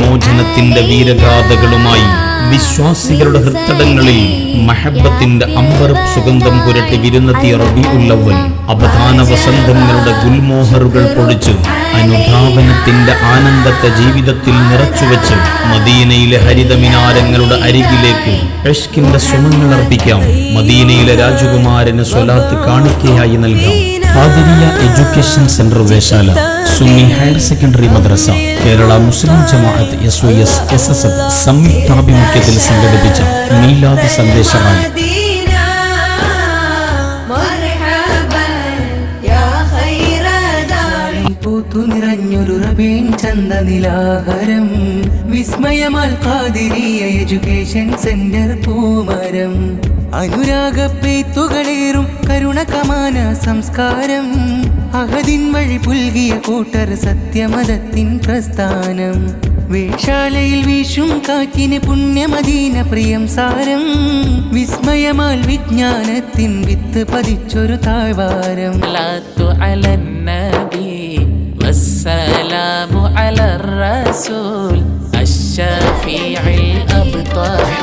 മോചനത്തിന്റെ വീരഗാഥകളുമായി വിശ്വാസികളുടെ ഹൃദയങ്ങളിൽ മഹബത്തിന്റെ അമ്പർ സുഗന്ധം പുരട്ടി വിരുന്നെത്തിയ റബീഉൽ അവ്വൽ അവധാന വസന്തങ്ങളുടെ ഗുൽമോഹറുകൾ പൊഴിച്ച് അനുധാവനത്തിന്റെ ആനന്ദത്തെ ജീവിതത്തിൽ നിറച്ചുവെച്ച് മദീനയിലെ ഹരിതമിനാരങ്ങളുടെ അരികിലേക്ക് ഇഷ്കിന്റെ സുമങ്ങൾ അർപ്പിക്കാം. മദീനയിലെ രാജകുമാരന് സ്വലാത്ത് കാണിക്കയായി നൽകാം. Qadiriya education centre Veshala, Sunni higher secondary Madrasa, Kerala Muslim Jamaat SOS SSF സംയുക്താഭിമുഖ്യത്തിൽ സംഘടിപ്പിച്ച മീലാദ് സന്ദേശ റാലി. നിറഞ്ഞൊരു റബീൻ ചന്തനിലാഹരം വിസ്മയമാൽ ഖാദിരിയ എഡ്യൂക്കേഷൻ സെന്റർ പൂമരം അനുരാഗപ്പെയ്ത്തുകളേറും കരുണകമാന സംസ്കാരം അഹദിൻ വഴി പുൽകിയ കൂട്ടർ സത്യമതത്തിൻ പ്രസ്ഥാനം വേഷാലയിൽ വീശും കാറ്റിന് പുണ്യമദീന പ്രിയം സാരം വിസ്മയമാൽ വിജ്ഞാനത്തിൻ വിത്ത് പതിച്ചൊരു താഴ്വാരം والسلام على الرسول الشفيع الأبطح